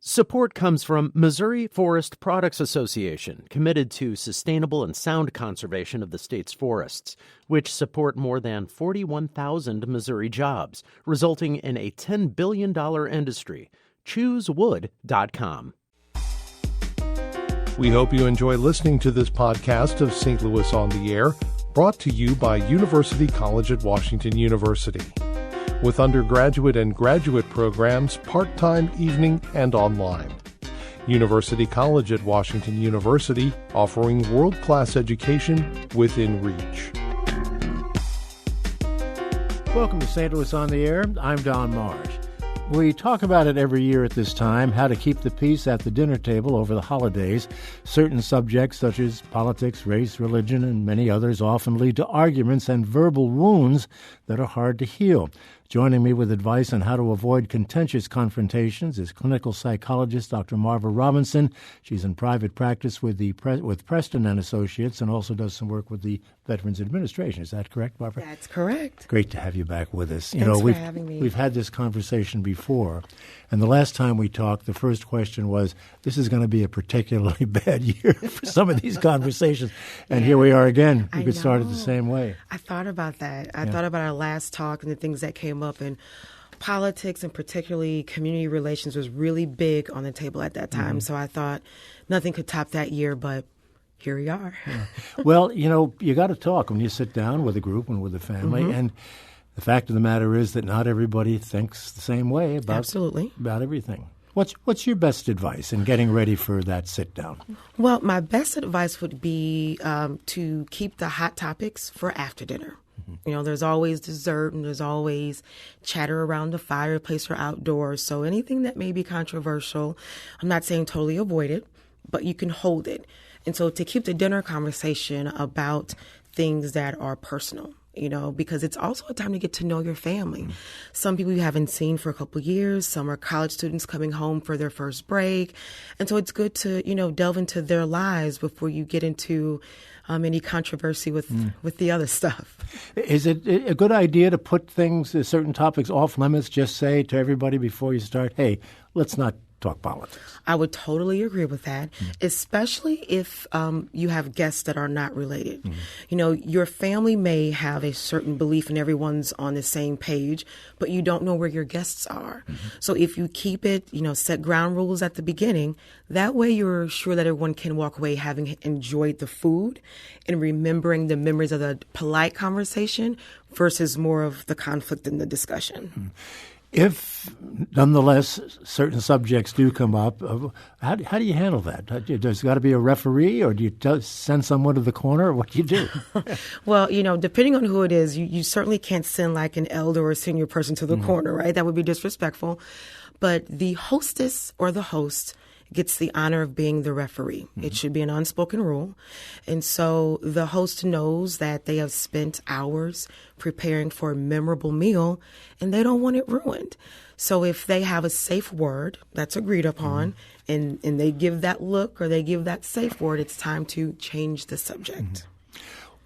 Support comes from Missouri Forest Products Association, committed to sustainable and sound conservation of the state's forests, which support more than 41,000 Missouri jobs, resulting in a $10 billion industry. ChooseWood.com. We hope you enjoy listening to this podcast of St. Louis on the Air, brought to you by University College at Washington University. With undergraduate and graduate programs, part-time, evening, and online. University College at Washington University, offering world-class education within reach. Welcome to St. Louis on the Air. I'm Don Marsh. We talk about it every year at this time, how to keep the peace at the dinner table over the holidays. Certain subjects such as politics, race, religion, and many others often lead to arguments and verbal wounds that are hard to heal. Joining me with advice on how to avoid contentious confrontations is clinical psychologist Dr. Marva Robinson. She's in private practice with Preston and Associates and also does some work with the Veterans Administration. Is that correct, Marva? That's correct. Great to have you back with us. Thanks for having me. We've had this conversation before, and the last time we talked, the first question was, this is going to be a particularly bad year for some of these conversations. And here we are again. We could start it the same way. I thought about that. I thought about our last talk and the things that came up, and politics and particularly community relations was really big on the table at that time. So I thought nothing could top that year, but here we are. Yeah. Well, you got to talk when you sit down with a group and with a family. And the fact of the matter is that not everybody thinks the same way about everything. What's your best advice in getting ready for that sit down? Well, my best advice would be to keep the hot topics for after dinner. There's always dessert and there's always chatter around the fireplace or outdoors. So anything that may be controversial, I'm not saying totally avoid it, but you can hold it. And so to keep the dinner conversation about things that are personal, because it's also a time to get to know your family. Some people you haven't seen for a couple of years. Some are college students coming home for their first break. And so it's good to, delve into their lives before you get into any controversy with the other stuff. Is it a good idea to put certain topics off limits, just say to everybody before you start, hey, let's not talk politics? I would totally agree with that, especially if you have guests that are not related. Your family may have a certain belief and everyone's on the same page, but you don't know where your guests are. So if you keep it, set ground rules at the beginning, that way you're sure that everyone can walk away having enjoyed the food and remembering the memories of the polite conversation versus more of the conflict in the discussion. If, nonetheless, certain subjects do come up, how do you handle that? There's got to be a referee, or do you send someone to the corner, or what do you do? Well, depending on who it is, you certainly can't send like an elder or a senior person to the corner, right? That would be disrespectful. But the hostess or the host gets the honor of being the referee. It should be an unspoken rule. And so the host knows that they have spent hours preparing for a memorable meal and they don't want it ruined. So if they have a safe word that's agreed upon and they give that look or they give that safe word, it's time to change the subject.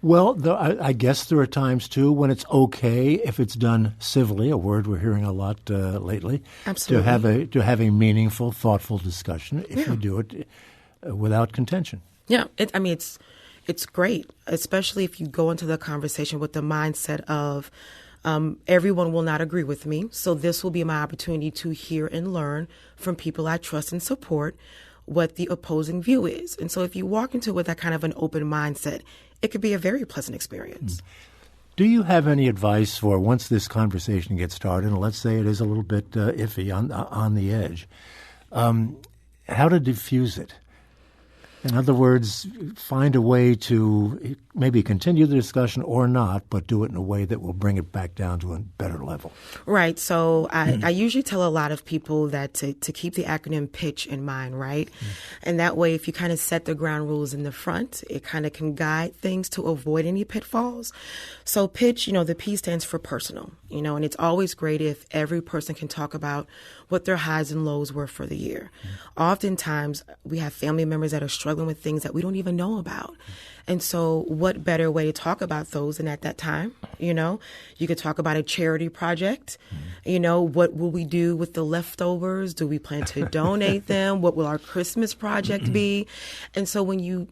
Well, I guess there are times, too, when it's okay if it's done civilly, a word we're hearing a lot lately. Absolutely. To have a meaningful, thoughtful discussion if you do it without contention. Yeah, it's great, especially if you go into the conversation with the mindset of everyone will not agree with me, so this will be my opportunity to hear and learn from people I trust and support what the opposing view is. And so if you walk into it with that kind of an open mindset, it could be a very pleasant experience. Do you have any advice for once this conversation gets started, and let's say it is a little bit iffy on the edge, how to diffuse it? In other words, find a way to maybe continue the discussion or not, but do it in a way that will bring it back down to a better level. Right. So I usually tell a lot of people that to keep the acronym PITCH in mind, right? And that way, if you kind of set the ground rules in the front, it kind of can guide things to avoid any pitfalls. So PITCH, the P stands for personal, and it's always great if every person can talk about what their highs and lows were for the year. Oftentimes, we have family members that are struggling with things that we don't even know about. And so what better way to talk about those than at that time? You could talk about a charity project. What will we do with the leftovers? Do we plan to donate them? What will our Christmas project be? And so when you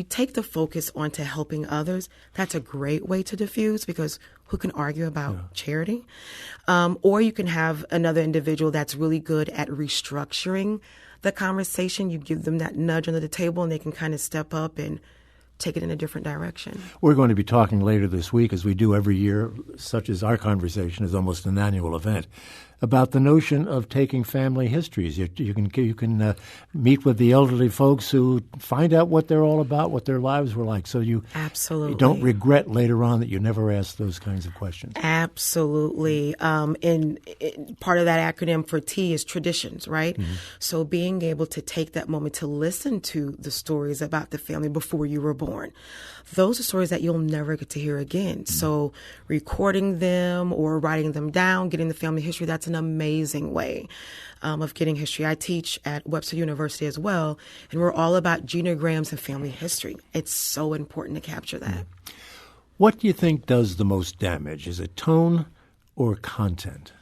take the focus onto helping others, that's a great way to diffuse, because who can argue about charity? Or you can have another individual that's really good at restructuring the conversation. You give them that nudge under the table and they can kind of step up and take it in a different direction. We're going to be talking later this week, as we do every year, such as our conversation is almost an annual event, about the notion of taking family histories. You can meet with the elderly folks who find out what they're all about, what their lives were like, so you don't regret later on that you never asked those kinds of questions. Absolutely. And part of that acronym for T is traditions, right? Mm-hmm. So being able to take that moment to listen to the stories about the family before you were born. Those are stories that you'll never get to hear again. Mm-hmm. So recording them or writing them down, getting the family history, that's an amazing way of getting history. I teach at Webster University as well, and we're all about genograms and family history. It's so important to capture that. Mm-hmm. What do you think does the most damage? Is it tone or content?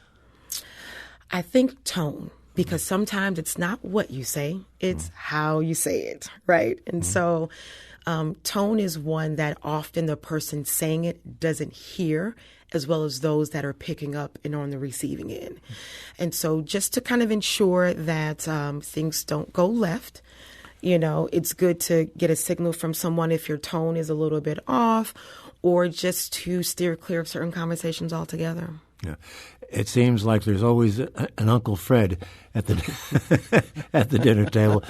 I think tone, because sometimes it's not what you say, it's how you say it, right? And so tone is one that often the person saying it doesn't hear, as well as those that are picking up and on the receiving end. And so just to kind of ensure that things don't go left, it's good to get a signal from someone if your tone is a little bit off, or just to steer clear of certain conversations altogether. Yeah. It seems like there's always an Uncle Fred at the at the dinner table,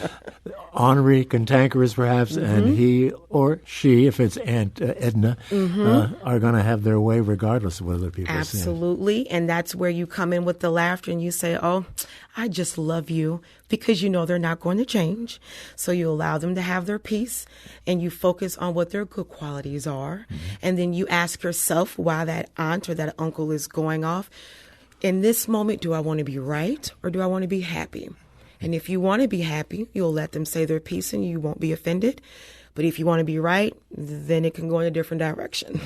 ornery, cantankerous perhaps, and he or she, if it's Aunt Edna, are going to have their way regardless of what other people say. Absolutely, and that's where you come in with the laughter and you say, "Oh, I just love you," because they're not going to change. So you allow them to have their peace, and you focus on what their good qualities are, and then you ask yourself why that aunt or that uncle is going off. In this moment, do I want to be right or do I want to be happy? And if you want to be happy, you'll let them say their piece and you won't be offended. But if you want to be right, then it can go in a different direction.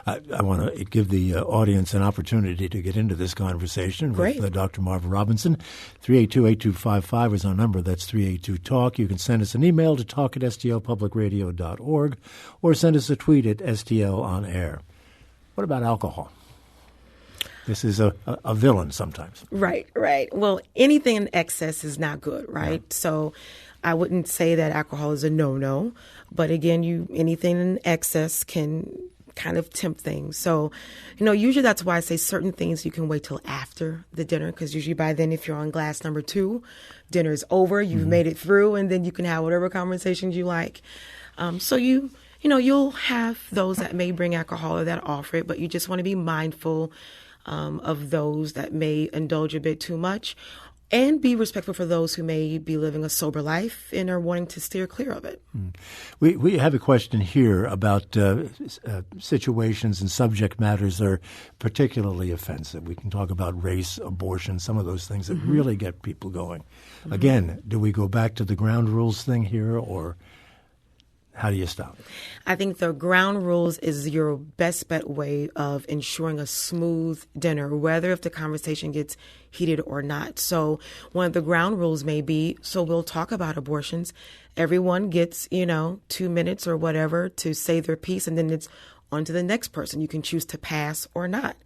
I want to give the audience an opportunity to get into this conversation with Dr. Marva Robinson. 382-8255 is our number. That's 382-TALK. You can send us an email to talk@stlpublicradio.org or send us a tweet at STL on air. What about alcohol? This is a villain sometimes. Right. Well, anything in excess is not good, right? Yeah. So I wouldn't say that alcohol is a no-no, but again, anything in excess can kind of tempt things. So, usually that's why I say certain things you can wait till after the dinner, because usually by then, if you're on glass number 2, dinner's over, you've made it through, and then you can have whatever conversations you like. So you'll have those that may bring alcohol or that offer it, but you just want to be mindful of those that may indulge a bit too much, and be respectful for those who may be living a sober life and are wanting to steer clear of it. We have a question here about situations and subject matters that are particularly offensive. We can talk about race, abortion, some of those things that really get people going. Again, do we go back to the ground rules thing here, or how do you stop it? I think the ground rules is your best bet way of ensuring a smooth dinner, whether if the conversation gets heated or not. So one of the ground rules may be, so we'll talk about abortions. Everyone gets, 2 minutes or whatever to say their piece, and then it's on to the next person. You can choose to pass or not.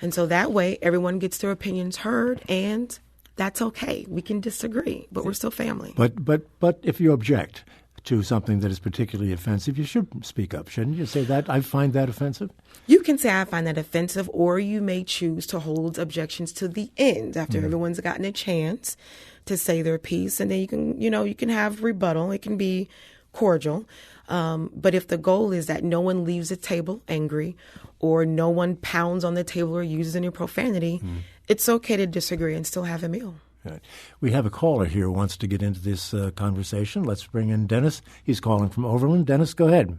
And so that way everyone gets their opinions heard, and that's okay. We can disagree, but we're still family. But if you object to something that is particularly offensive, you should speak up, shouldn't you? Say that, I find that offensive? You can say, I find that offensive, or you may choose to hold objections to the end after everyone's gotten a chance to say their piece, and then you can have rebuttal. It can be cordial. But if the goal is that no one leaves the table angry, or no one pounds on the table or uses any profanity, it's okay to disagree and still have a meal. Right. We have a caller here who wants to get into this conversation. Let's bring in Dennis. He's calling from Overland. Dennis, go ahead.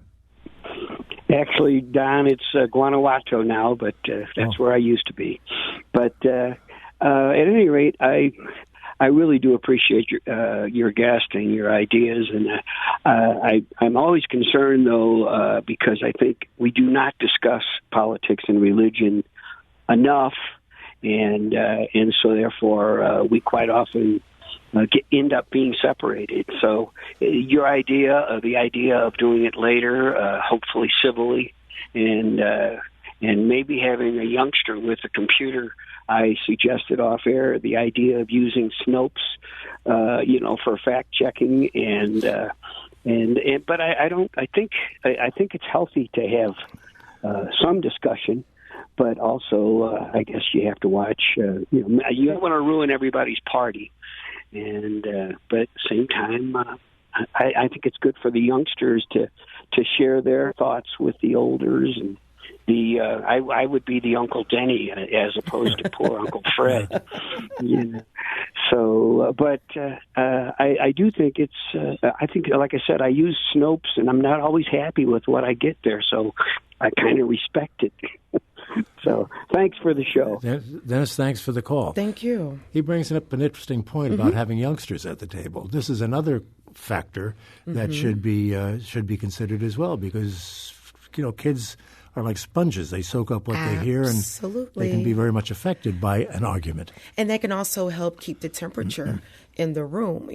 Actually, Don, it's Guanajuato now, but that's where I used to be. But At any rate, I really do appreciate your guest and your ideas, and I'm always concerned though because I think we do not discuss politics and religion enough, and so therefore we quite often end up being separated. So your idea, the idea of doing it later, hopefully civilly, and maybe having a youngster with a computer. I suggested off air the idea of using Snopes, for fact checking, but I think it's healthy to have some discussion, but also I guess you have to watch. You don't want to ruin everybody's party, but at the same time, I think it's good for the youngsters to share their thoughts with the elders and. I would be the Uncle Denny as opposed to poor Uncle Fred. So, but I do think I think, like I said, I use Snopes, and I'm not always happy with what I get there. So I kind of respect it. So thanks for the show. Dennis, thanks for the call. Thank you. He brings up an interesting point about having youngsters at the table. This is another factor that should be considered as well, because kids are like sponges. They soak up what they hear, and they can be very much affected by an argument. And that can also help keep the temperature in the room.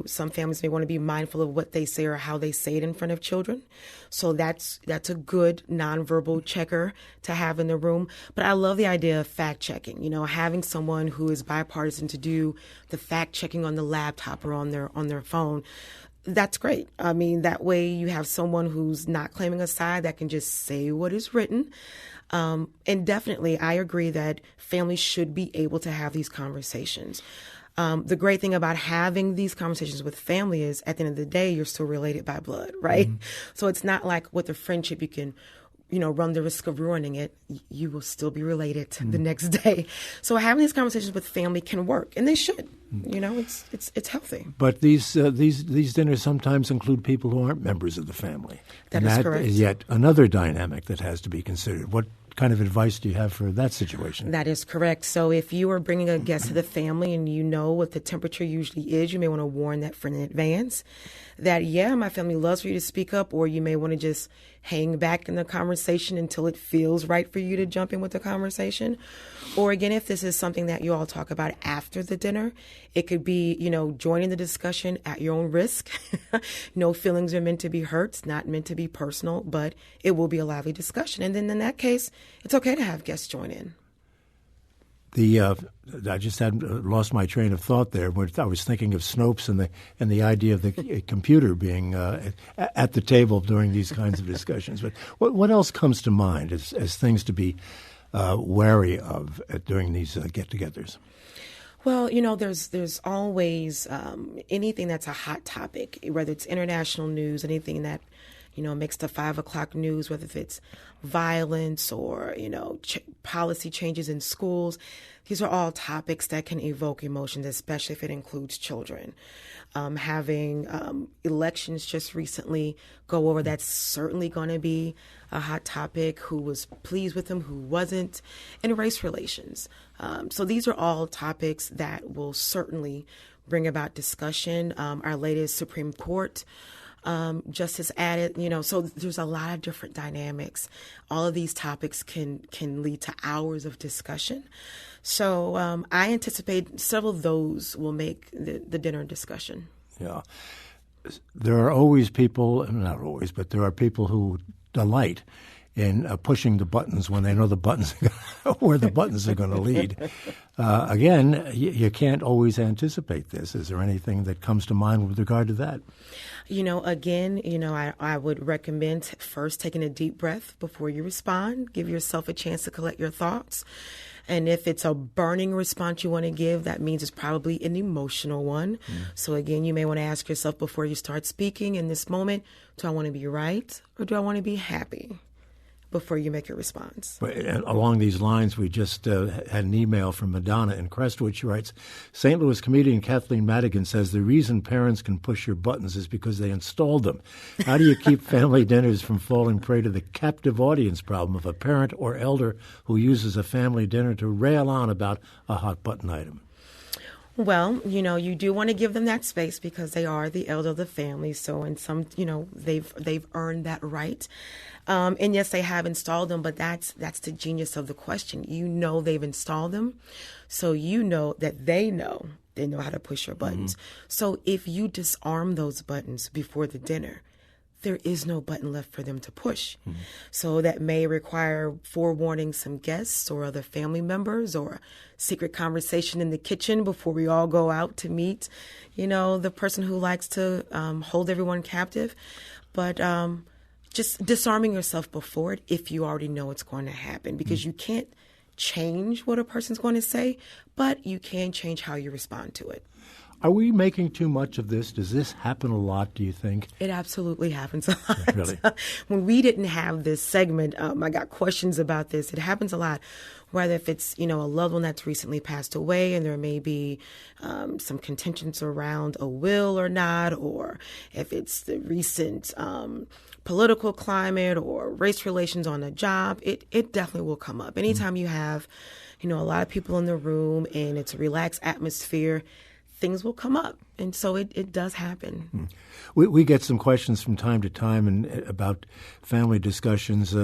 Some families may want to be mindful of what they say or how they say it in front of children. So that's a good nonverbal checker to have in the room. But I love the idea of fact checking. Having someone who is bipartisan to do the fact checking on the laptop or on their phone. That's great. I mean, that way you have someone who's not claiming a side that can just say what is written. And definitely, I agree that families should be able to have these conversations. The great thing about having these conversations with family is at the end of the day, you're still related by blood, right? So it's not like with a friendship, you can run the risk of ruining it. You will still be related the next day. So having these conversations with family can work, and they should. It's healthy. But these dinners sometimes include people who aren't members of the family. That is correct. Is yet another dynamic that has to be considered. What kind of advice do you have for that situation? That is correct. So if you are bringing a guest to the family and you know what the temperature usually is, you may want to warn that friend in advance that, my family loves for you to speak up, or you may want to just hang back in the conversation until it feels right for you to jump in with the conversation. Or again, if this is something that you all talk about after the dinner, it could be, joining the discussion at your own risk. No feelings are meant to be hurt. It's not meant to be personal, but it will be a lively discussion. And then in that case, it's okay to have guests join in. I just had lost my train of thought there. I was thinking of Snopes and the idea of the computer being at the table during these kinds of discussions. But what else comes to mind as things to be wary of during these get-togethers? Well, there's always anything that's a hot topic, whether it's international news, anything that makes the 5 o'clock news, whether if it's violence or, policy changes in schools. These are all topics that can evoke emotions, especially if it includes children. Having elections just recently go over, that's certainly going to be a hot topic. Who was pleased with them, who wasn't, and race relations. So these are all topics that will certainly bring about discussion. Our latest Supreme Court justice added, so there's a lot of different dynamics. All of these topics can lead to hours of discussion. So I anticipate several of those will make the dinner discussion. Yeah. There are always people, not always, but there are people who delight in pushing the buttons when they know the buttons where the buttons are going to lead. Again, you can't always anticipate this. Is there anything that comes to mind with regard to that? I would recommend first taking a deep breath before you respond. Give yourself a chance to collect your thoughts. And if it's a burning response you want to give, that means it's probably an emotional one. So again, you may want to ask yourself before you start speaking in this moment, do I want to be right or do I want to be happy? before you make a response. And along these lines, we just had an email from Madonna in Crestwood. She writes, St. Louis comedian Kathleen Madigan says the reason parents can push your buttons is because they installed them. How do you keep family dinners from falling prey to the captive audience problem of a parent or elder who uses a family dinner to rail on about a hot button item? Well, you do want to give them that space because they are the elder of the family. So in some, they've earned that right. And yes, they have installed them, but that's the genius of the question. They've installed them. So that they know how to push your buttons. Mm-hmm. So if you disarm those buttons before the dinner, there is no button left for them to push. Mm-hmm. So that may require forewarning some guests or other family members or a secret conversation in the kitchen before we all go out to meet, the person who likes to hold everyone captive. But just disarming yourself before it if you already know it's going to happen, because you can't change what a person's going to say, but you can change how you respond to it. Are we making too much of this? Does this happen a lot, do you think? It absolutely happens a lot. Yeah, really? When we didn't have this segment, I got questions about this. It happens a lot, whether if it's, a loved one that's recently passed away and there may be some contentions around a will or not, or if it's the recent political climate or race relations on a job, it definitely will come up. Anytime you have, a lot of people in the room and it's a relaxed atmosphere, things will come up. And so it does happen. We get some questions from time to time about family discussions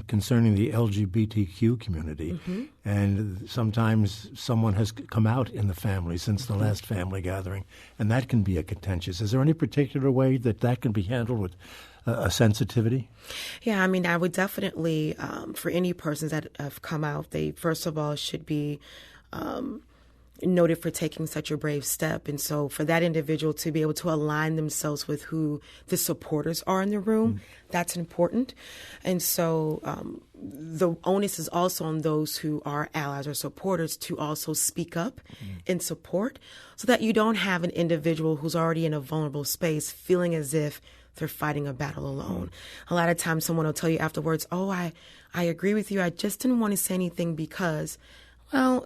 concerning the LGBTQ community. Mm-hmm. And sometimes someone has come out in the family since the last family gathering, and that can be a contentious. Is there any particular way that can be handled with a sensitivity? Yeah, I would definitely, for any persons that have come out, they first of all should be noted for taking such a brave step. And so for that individual to be able to align themselves with who the supporters are in the room, that's important. And so the onus is also on those who are allies or supporters to also speak up in support, so that you don't have an individual who's already in a vulnerable space feeling as if they're fighting a battle alone. A lot of times someone will tell you afterwards, I agree with you. I just didn't want to say anything because, well,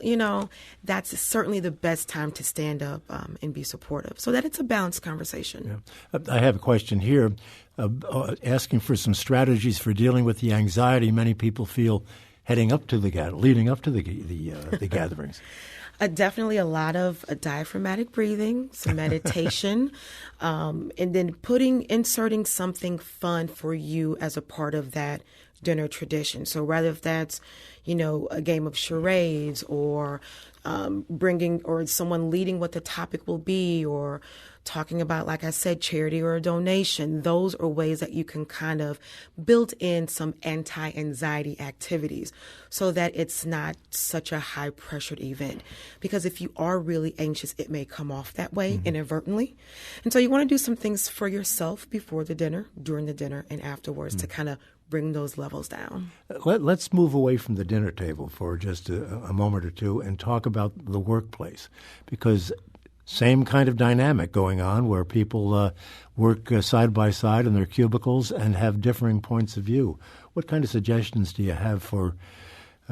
that's certainly the best time to stand up and be supportive, so that it's a balanced conversation. Yeah. I have a question here asking for some strategies for dealing with the anxiety many people feel leading up to the gatherings. Definitely a lot of diaphragmatic breathing, some meditation, and then inserting something fun for you as a part of that dinner tradition. So rather if that's, a game of charades or bringing or someone leading what the topic will be, or talking about, like I said, charity or a donation, those are ways that you can kind of build in some anti-anxiety activities so that it's not such a high-pressured event. Because if you are really anxious, it may come off that way inadvertently. And so you want to do some things for yourself before the dinner, during the dinner, and afterwards to kind of bring those levels down. Let's move away from the dinner table for just a moment or two and talk about the workplace, because same kind of dynamic going on where people work side by side in their cubicles and have differing points of view. What kind of suggestions do you have for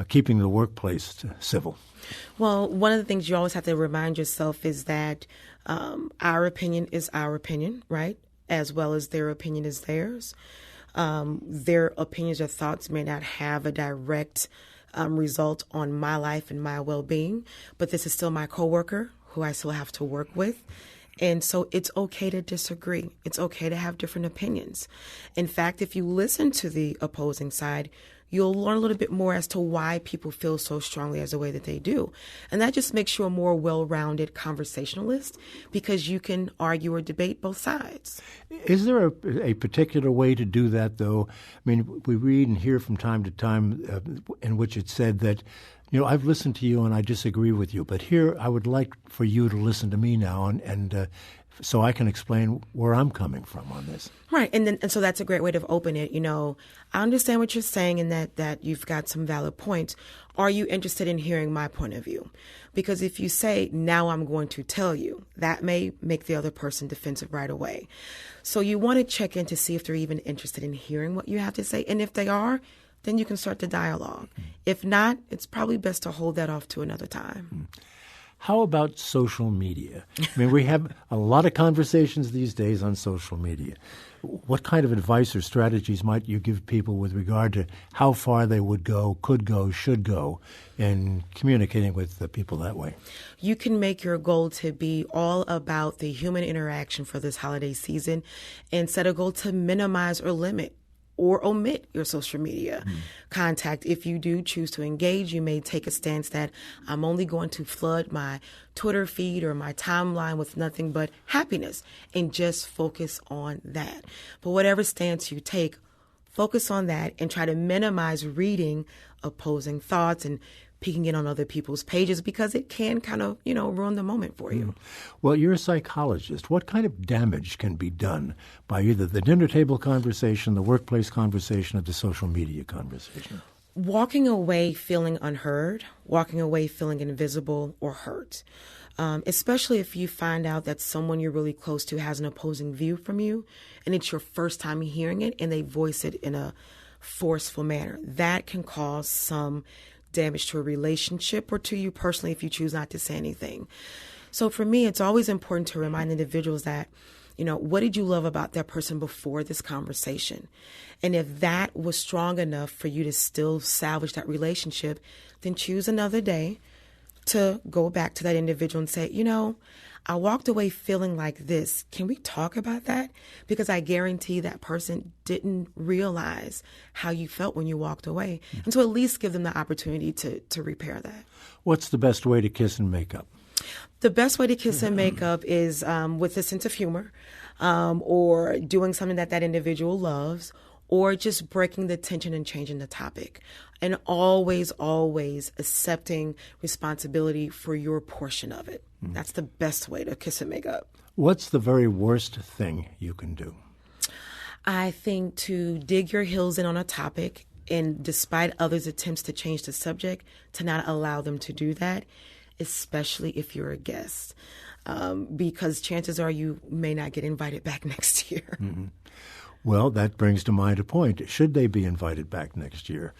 keeping the workplace civil? Well, one of the things you always have to remind yourself is that our opinion is our opinion, right? As well as their opinion is theirs. Their opinions or thoughts may not have a direct result on my life and my well-being, but this is still my coworker who I still have to work with. And so it's okay to disagree. It's okay to have different opinions. In fact, if you listen to the opposing side, you'll learn a little bit more as to why people feel so strongly as the way that they do. And that just makes you a more well-rounded conversationalist, because you can argue or debate both sides. Is there a particular way to do that, though? I mean, we read and hear from time to time in which it's said that, I've listened to you and I disagree with you, but here I would like for you to listen to me now and so I can explain where I'm coming from on this. Right. And so that's a great way to open it. I understand what you're saying and that you've got some valid points. Are you interested in hearing my point of view? Because if you say, now I'm going to tell you, that may make the other person defensive right away. So you want to check in to see if they're even interested in hearing what you have to say. And if they are, then you can start the dialogue. If not, it's probably best to hold that off to another time. How about social media? I mean, we have a lot of conversations these days on social media. What kind of advice or strategies might you give people with regard to how far they would go, could go, should go in communicating with the people that way? You can make your goal to be all about the human interaction for this holiday season and set a goal to minimize or limit or omit your social media contact. If you do choose to engage, you may take a stance that I'm only going to flood my Twitter feed or my timeline with nothing but happiness and just focus on that. But whatever stance you take, focus on that and try to minimize reading opposing thoughts and peeking in on other people's pages because it can kind of, ruin the moment for you. Well, you're a psychologist. What kind of damage can be done by either the dinner table conversation, the workplace conversation, or the social media conversation? Walking away feeling unheard, walking away feeling invisible or hurt, especially if you find out that someone you're really close to has an opposing view from you and it's your first time hearing it and they voice it in a forceful manner. That can cause some damage to a relationship or to you personally if you choose not to say anything. So for me, it's always important to remind individuals that, what did you love about that person before this conversation? And if that was strong enough for you to still salvage that relationship, then choose another day to go back to that individual and say, I walked away feeling like this. Can we talk about that? Because I guarantee that person didn't realize how you felt when you walked away. And so at least give them the opportunity to repair that. What's the best way to kiss and make up? The best way to kiss and make up is with a sense of humor or doing something that individual loves or just breaking the tension and changing the topic. And always, always accepting responsibility for your portion of it. That's the best way to kiss and make up. What's the very worst thing you can do? I think to dig your heels in on a topic and despite others' attempts to change the subject, to not allow them to do that, especially if you're a guest. Because chances are you may not get invited back next year. Mm-hmm. Well, that brings to mind a point. Should they be invited back next year?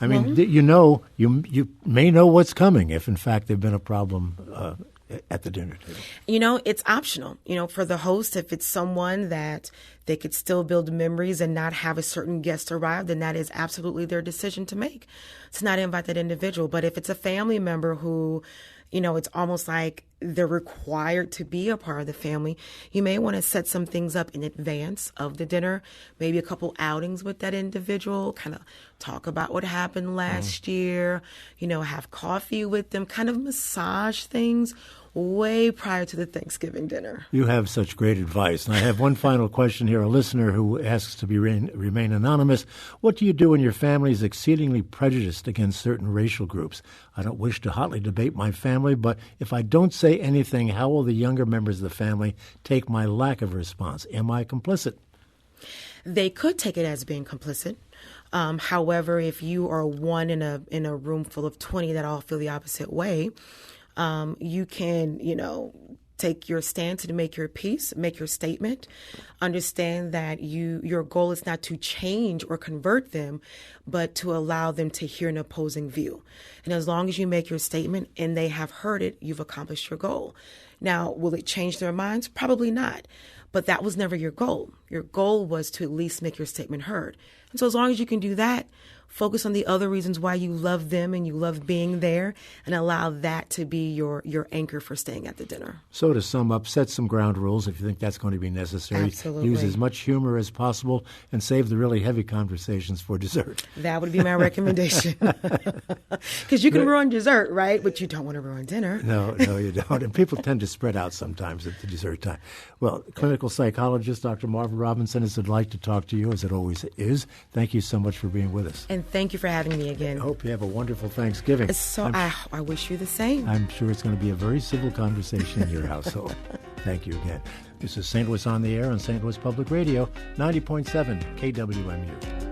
I mean, you may know what's coming if, in fact, there's been a problem at the dinner table. It's optional. For the host, if it's someone that they could still build memories and not have a certain guest arrive, then that is absolutely their decision to make, to not invite that individual. But if it's a family member who, it's almost like they're required to be a part of the family, you may want to set some things up in advance of the dinner, maybe a couple outings with that individual, kind of talk about what happened last year, have coffee with them, kind of massage things way prior to the Thanksgiving dinner. You have such great advice. And I have one final question here, a listener who asks to remain anonymous. What do you do when your family is exceedingly prejudiced against certain racial groups? I don't wish to hotly debate my family, but if I don't say anything, how will the younger members of the family take my lack of response? Am I complicit? They could take it as being complicit. However, if you are one in a room full of 20 that all feel the opposite way, you can, take your stance and make your peace, make your statement, understand that your goal is not to change or convert them, but to allow them to hear an opposing view. And as long as you make your statement and they have heard it, you've accomplished your goal. Now, will it change their minds? Probably not. But that was never your goal. Your goal was to at least make your statement heard. And so as long as you can do that, focus on the other reasons why you love them and you love being there and allow that to be your anchor for staying at the dinner. So to sum up, set some ground rules if you think that's going to be necessary. Absolutely. Use as much humor as possible and save the really heavy conversations for dessert. That would be my recommendation. Because you can ruin dessert, right? But you don't want to ruin dinner. No, you don't. And people tend to spread out sometimes at the dessert time. Well, clinical psychologist Dr. Marva Robinson, it's a delight to talk to you, as it always is. Thank you so much for being with us. And thank you for having me again. I hope you have a wonderful Thanksgiving. I wish you the same. I'm sure it's going to be a very civil conversation in your household. Thank you again. This is St. Louis on the Air on St. Louis Public Radio, 90.7 KWMU.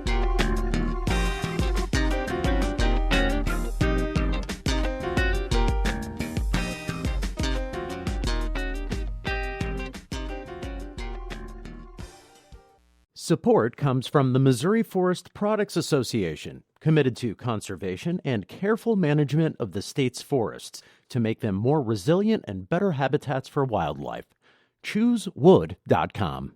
Support comes from the Missouri Forest Products Association, committed to conservation and careful management of the state's forests to make them more resilient and better habitats for wildlife. ChooseWood.com.